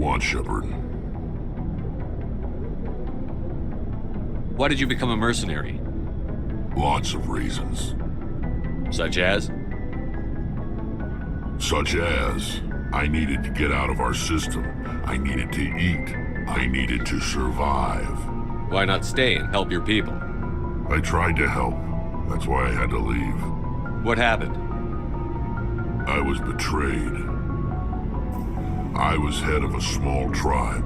want, Shepard? Why did you become a mercenary? Lots of reasons. Such as? Such as, I needed to get out of our system. I needed to eat. I needed to survive. Why not stay and help your people? I tried to help. That's why I had to leave. What happened? I was betrayed. I was head of a small tribe.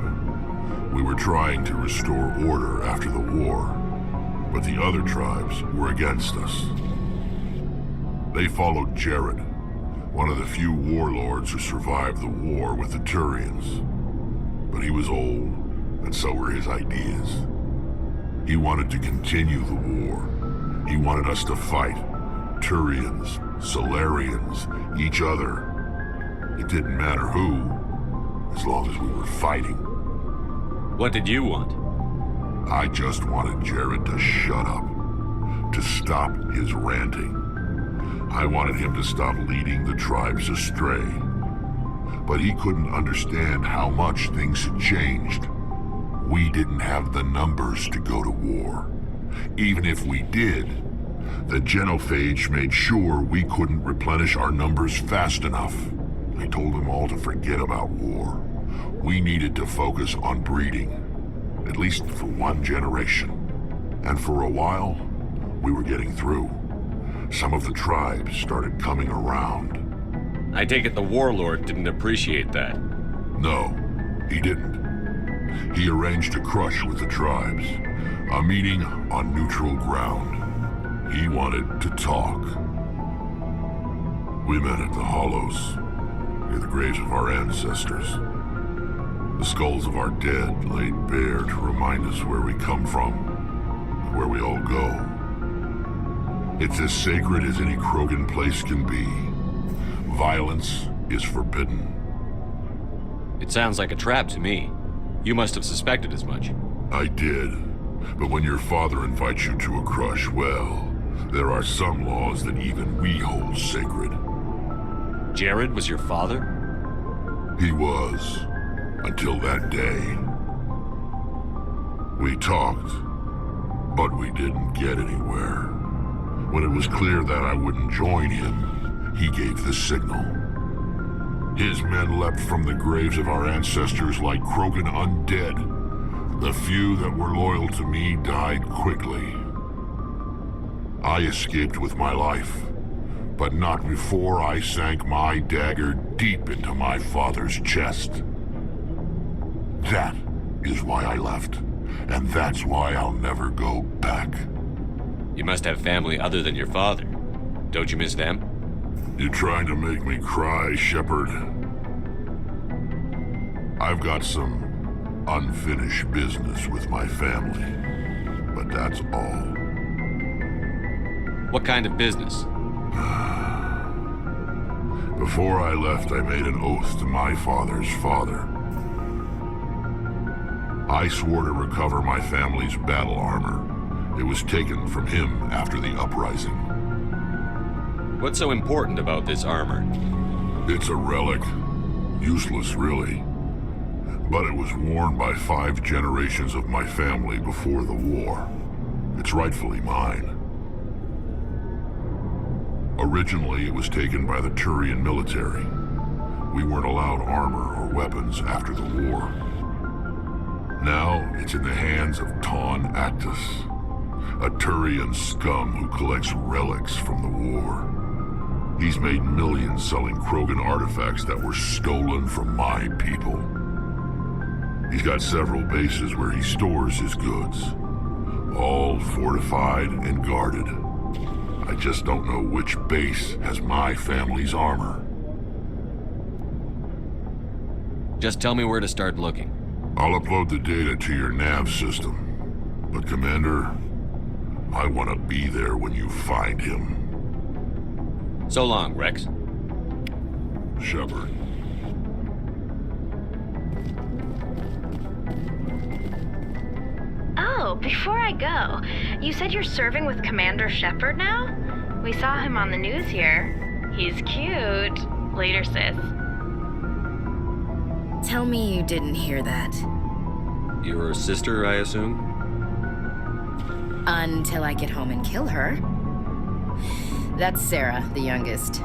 We were trying to restore order after the war, but the other tribes were against us. They followed Jared, one of the few warlords who survived the war with the Turians. But he was old, and so were his ideas. He wanted to continue the war. He wanted us to fight. Turians, Solarians, each other. It didn't matter who, as long as we were fighting. What did you want? I just wanted Jared to shut up, to stop his ranting. I wanted him to stop leading the tribes astray. But he couldn't understand how much things had changed. We didn't have the numbers to go to war. Even if we did, the genophage made sure we couldn't replenish our numbers fast enough. I told them all to forget about war. We needed to focus on breeding, at least for one generation. And for a while, we were getting through. Some of the tribes started coming around. I take it the warlord didn't appreciate that. No, he didn't. He arranged a crush with the tribes, a meeting on neutral ground. He wanted to talk. We met at the Hollows, near the graves of our ancestors. The skulls of our dead laid bare to remind us where we come from, and where we all go. It's as sacred as any Krogan place can be. Violence is forbidden. It sounds like a trap to me. You must have suspected as much. I did. But when your father invites you to a crush, well, there are some laws that even we hold sacred. Jared was your father? He was. Until that day. We talked, but we didn't get anywhere. When it was clear that I wouldn't join him, he gave the signal. His men leapt from the graves of our ancestors like Krogan undead. The few that were loyal to me died quickly. I escaped with my life, but not before I sank my dagger deep into my father's chest. That is why I left, and that's why I'll never go back. You must have family other than your father. Don't you miss them? You're trying to make me cry, Shepard. I've got some unfinished business with my family, but that's all. What kind of business? Before I left, I made an oath to my father's father. I swore to recover my family's battle armor. It was taken from him after the uprising. What's so important about this armor? It's a relic. Useless, really. But it was worn by 5 generations of my family before the war. It's rightfully mine. Originally, it was taken by the Turian military. We weren't allowed armor or weapons after the war. Now, it's in the hands of Taun Actus, a Turian scum who collects relics from the war. He's made millions selling Krogan artifacts that were stolen from my people. He's got several bases where he stores his goods, all fortified and guarded. I just don't know which base has my family's armor. Just tell me where to start looking. I'll upload the data to your nav system. But Commander, I want to be there when you find him. So long, Rex. Shepard. Oh, before I go, you said you're serving with Commander Shepard now? We saw him on the news here. He's cute. Later, sis. Tell me you didn't hear that. Your sister, I assume? Until I get home and kill her. That's Sarah, the youngest.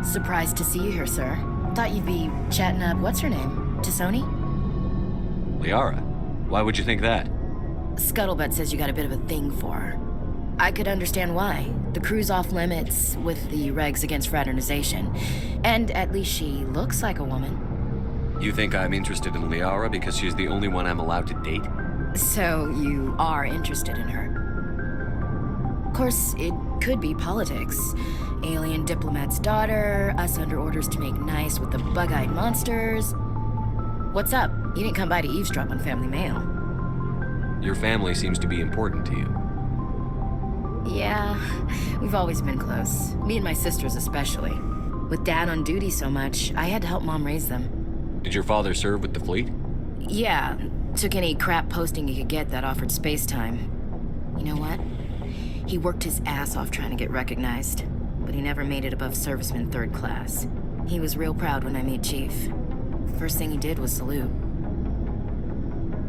Surprised to see you here, sir. Thought you'd be chatting up, what's her name? Tassoni? Liara. Why would you think that? Scuttlebutt says you got a bit of a thing for her. I could understand why. The crew's off limits with the regs against fraternization. And at least she looks like a woman. You think I'm interested in Liara because she's the only one I'm allowed to date? So you are interested in her. Of course, it could be politics. Alien diplomat's daughter, us under orders to make nice with the bug-eyed monsters. What's up? You didn't come by to eavesdrop on family mail. Your family seems to be important to you. Yeah, we've always been close. Me and my sisters especially. With Dad on duty so much, I had to help Mom raise them. Did your father serve with the fleet? Yeah, took any crap posting he could get that offered space time. You know what? He worked his ass off trying to get recognized, but he never made it above serviceman 3rd class. He was real proud when I made chief. First thing he did was salute.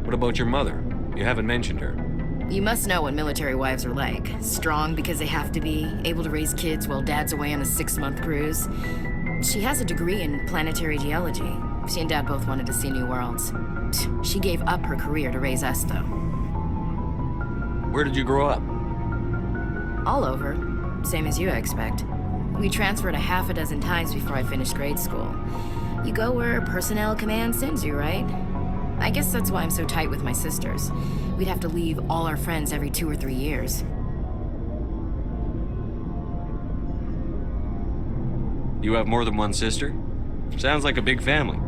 What about your mother? You haven't mentioned her. You must know what military wives are like. Strong because they have to be, able to raise kids while Dad's away on a 6-month cruise. She has a degree in planetary geology. She and Dad both wanted to see new worlds. She gave up her career to raise us, though. Where did you grow up? All over. Same as you, I expect. We transferred a half a dozen times before I finished grade school. You go where personnel command sends you, right? I guess that's why I'm so tight with my sisters. We'd have to leave all our friends every 2 or 3 years. You have more than one sister? Sounds like a big family.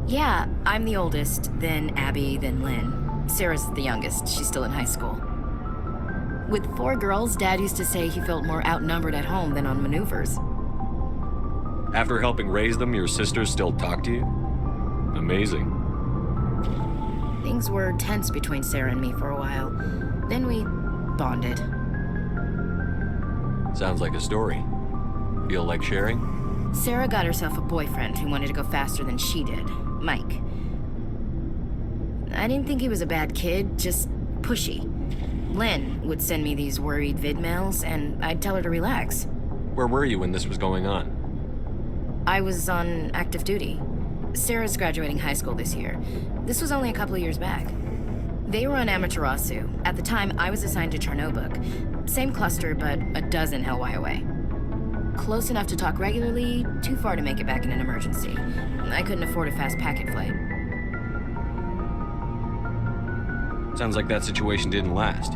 Yeah, I'm the oldest, then Abby, then Lynn. Sarah's the youngest. She's still in high school. With 4 girls, Dad used to say he felt more outnumbered at home than on maneuvers. After helping raise them, your sisters still talk to you? Amazing. Things were tense between Sarah and me for a while. Then we bonded. Sounds like a story. Feel like sharing? Sarah got herself a boyfriend who wanted to go faster than she did, Mike. I didn't think he was a bad kid, just pushy. Lynn would send me these worried vid mails, and I'd tell her to relax. Where were you when this was going on? I was on active duty. Sarah's graduating high school this year. This was only a couple of years back. They were on Amaterasu. At the time, I was assigned to Charnobuk. Same cluster, but a dozen LY away. Close enough to talk regularly, too far to make it back in an emergency. I couldn't afford a fast packet flight. Sounds like that situation didn't last.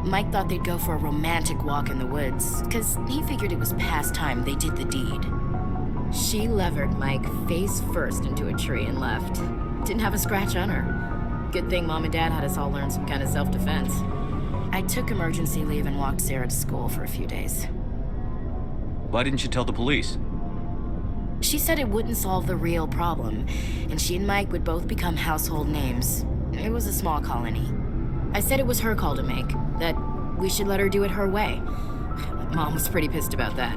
Mike thought they'd go for a romantic walk in the woods, because he figured it was past time they did the deed. She levered Mike face first into a tree and left. Didn't have a scratch on her. Good thing Mom and Dad had us all learn some kind of self-defense. I took emergency leave and walked Sarah to school for a few days. Why didn't you tell the police? She said it wouldn't solve the real problem, and she and Mike would both become household names. It was a small colony. I said it was her call to make, that we should let her do it her way. Mom was pretty pissed about that.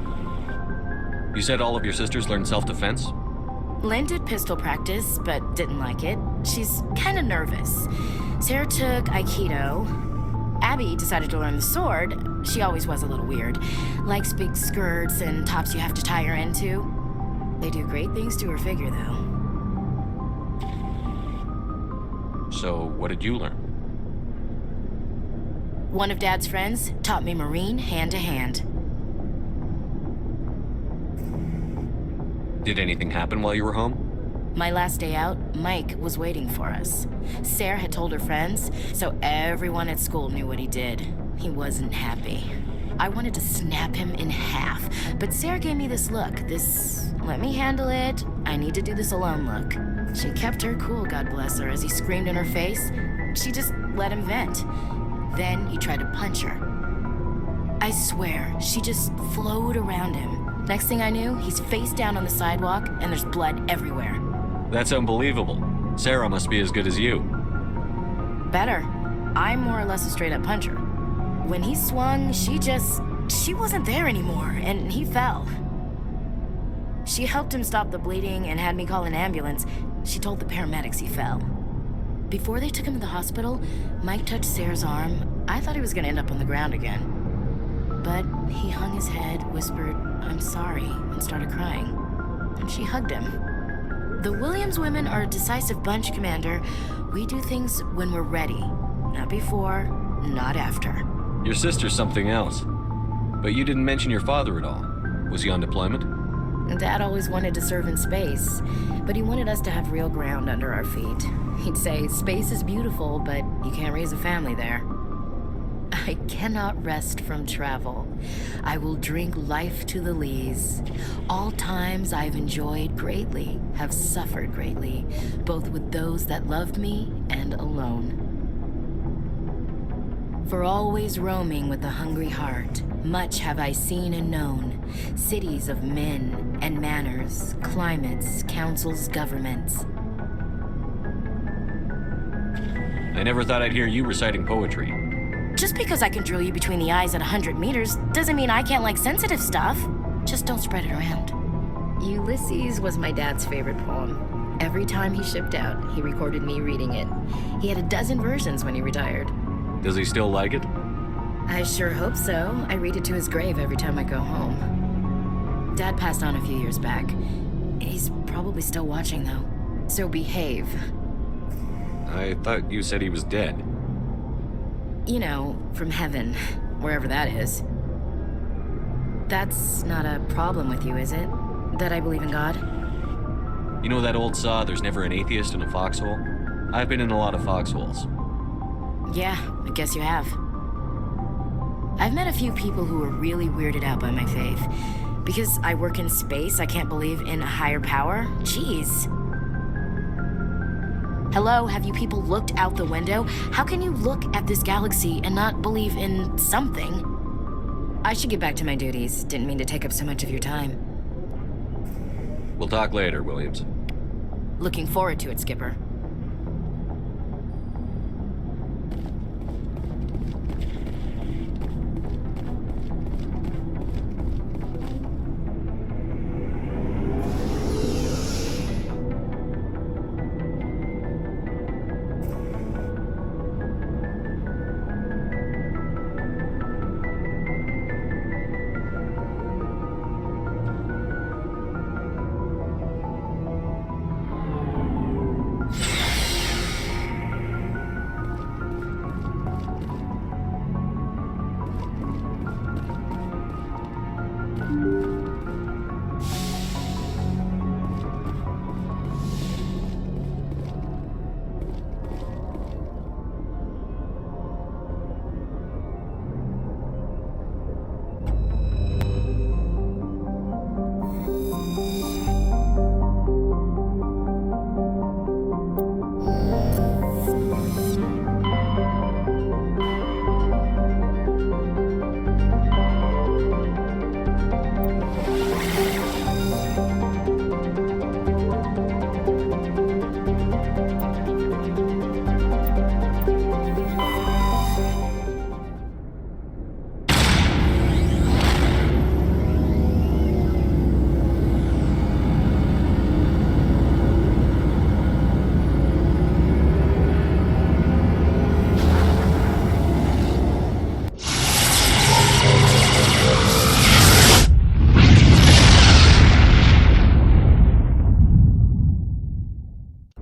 You said all of your sisters learned self-defense? Lynn did pistol practice, but didn't like it. She's kind of nervous. Sarah took Aikido. Abby decided to learn the sword. She always was a little weird. Likes big skirts and tops you have to tie her into. They do great things to her figure, though. So, what did you learn? One of Dad's friends taught me Marine hand to hand. Did anything happen while you were home? My last day out, Mike was waiting for us. Sarah had told her friends, so everyone at school knew what he did. He wasn't happy. I wanted to snap him in half, but Sarah gave me this look, this let me handle it, I need to do this alone look. She kept her cool, God bless her, as he screamed in her face. She just let him vent. Then he tried to punch her. I swear, she just flowed around him. Next thing I knew, he's face down on the sidewalk, and there's blood everywhere. That's unbelievable. Sarah must be as good as you. Better. I'm more or less a straight-up puncher. When he swung, she wasn't there anymore, and he fell. She helped him stop the bleeding and had me call an ambulance. She told the paramedics he fell. Before they took him to the hospital, Mike touched Sarah's arm. I thought he was gonna end up on the ground again. But he hung his head, whispered, "I'm sorry," and started crying. And she hugged him. The Williams women are a decisive bunch, Commander. We do things when we're ready. Not before, not after. Your sister's something else. But you didn't mention your father at all. Was he on deployment? Dad always wanted to serve in space, but he wanted us to have real ground under our feet. He'd say, space is beautiful, but you can't raise a family there. I cannot rest from travel. I will drink life to the lees. All times I've enjoyed greatly, have suffered greatly, both with those that loved me and alone. For always roaming with a hungry heart, much have I seen and known, cities of men and manners, climates, councils, governments. I never thought I'd hear you reciting poetry. Just because I can drill you between the eyes at 100 meters doesn't mean I can't like sensitive stuff. Just don't spread it around. Ulysses was my dad's favorite poem. Every time he shipped out, he recorded me reading it. He had a dozen versions when he retired. Does he still like it? I sure hope so. I read it to his grave every time I go home. Dad passed on a few years back. He's probably still watching, though. So behave. I thought you said he was dead. You know, from heaven, wherever that is. That's not a problem with you, is it? That I believe in God? You know that old saw, there's never an atheist in a foxhole? I've been in a lot of foxholes. Yeah, I guess you have. I've met a few people who were really weirded out by my faith. Because I work in space, I can't believe in a higher power? Jeez. Hello, have you people looked out the window? How can you look at this galaxy and not believe in something? I should get back to my duties. Didn't mean to take up so much of your time. We'll talk later, Williams. Looking forward to it, Skipper.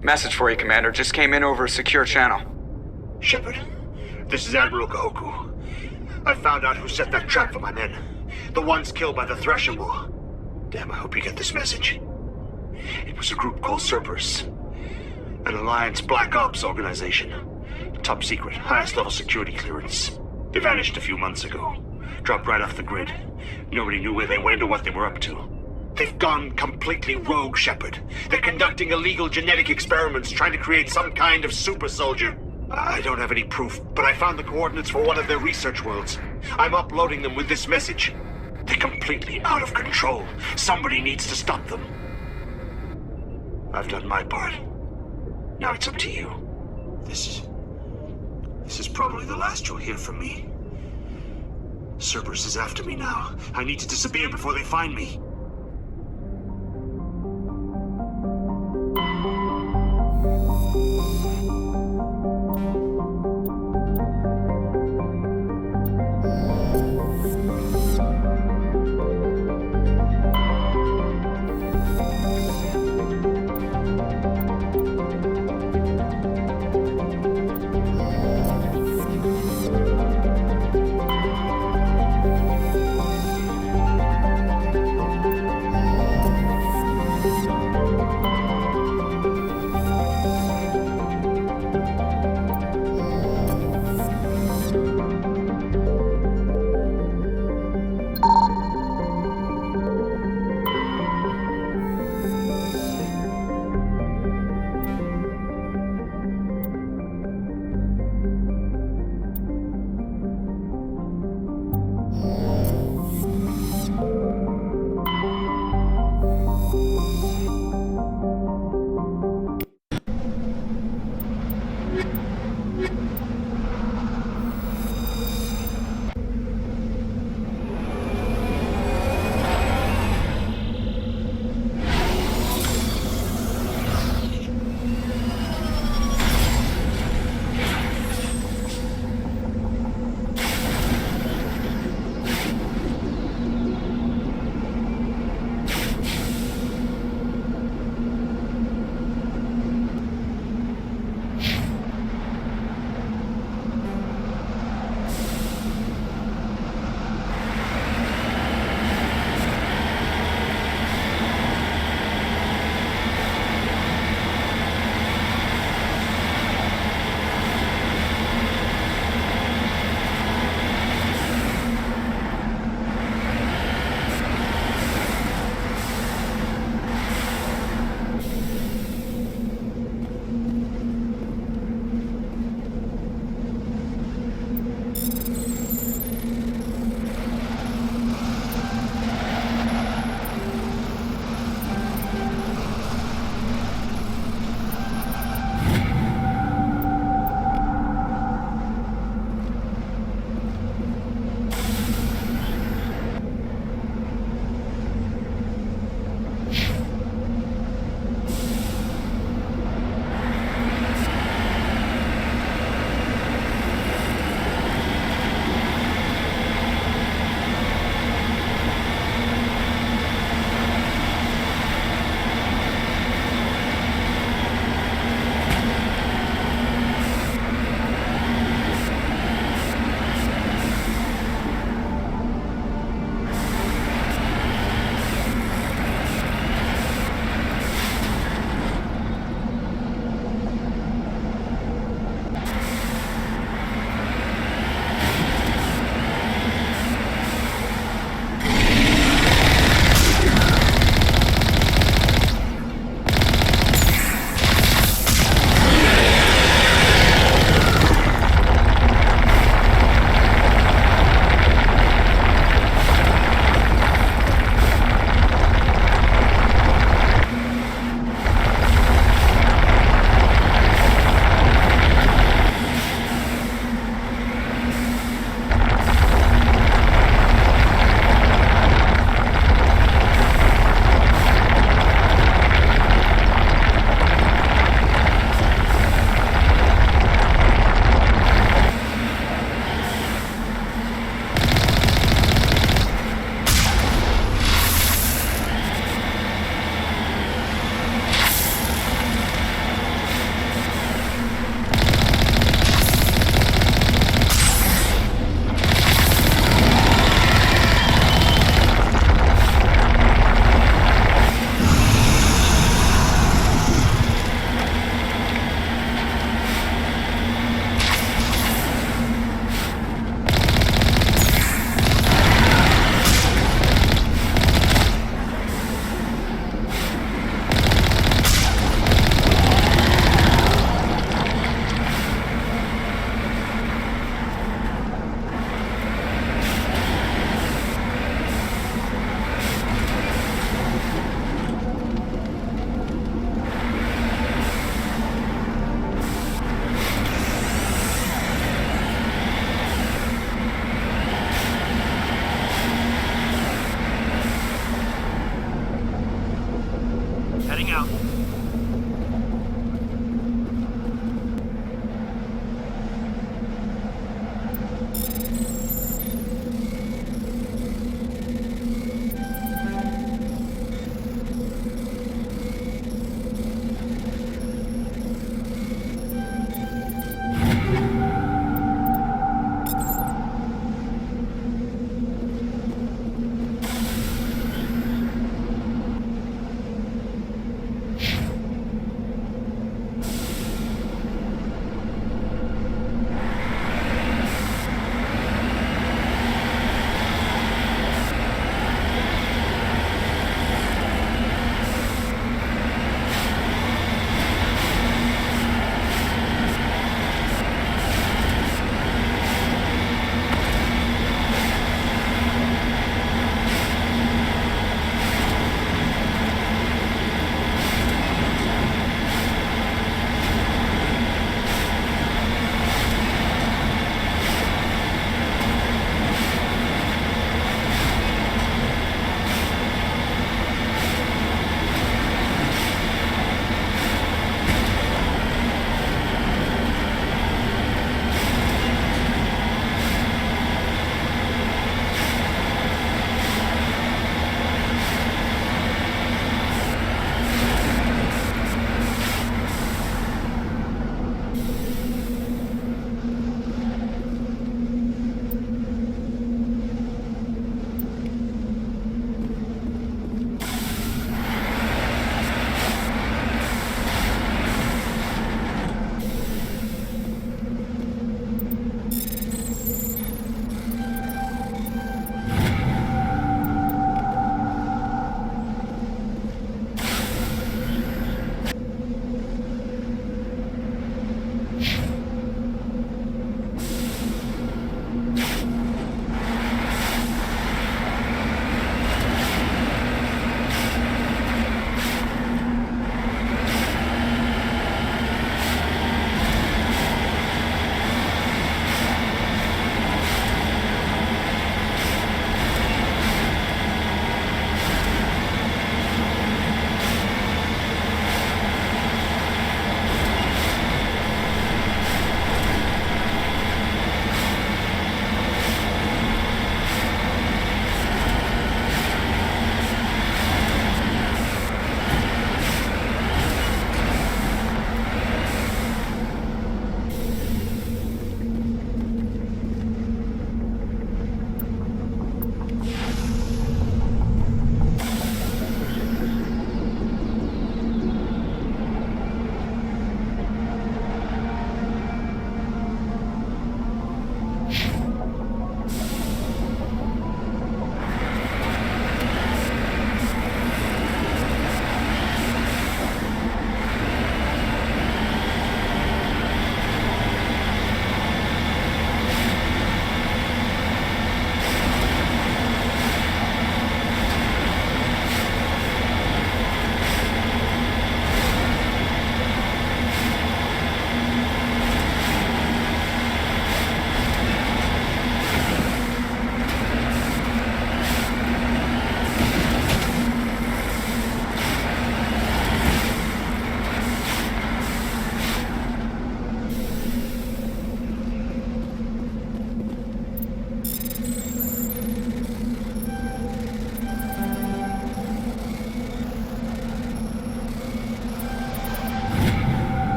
Message for you, Commander. Just came in over a secure channel. Shepard, this is Admiral Gahoku. I found out who set that trap for my men. The ones killed by the Thresher War. Damn, I hope you get this message. It was a group called Cerberus. An Alliance Black Ops organization. Top secret, highest level security clearance. They vanished a few months ago. Dropped right off the grid. Nobody knew where they went or what they were up to. They've gone completely rogue, Shepard. They're conducting illegal genetic experiments, trying to create some kind of super soldier. I don't have any proof, but I found the coordinates for one of their research worlds. I'm uploading them with this message. They're completely out of control. Somebody needs to stop them. I've done my part. Now it's up to you. This is probably the last you'll hear from me. Cerberus is after me now. I need to disappear before they find me.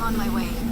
I'm on my way.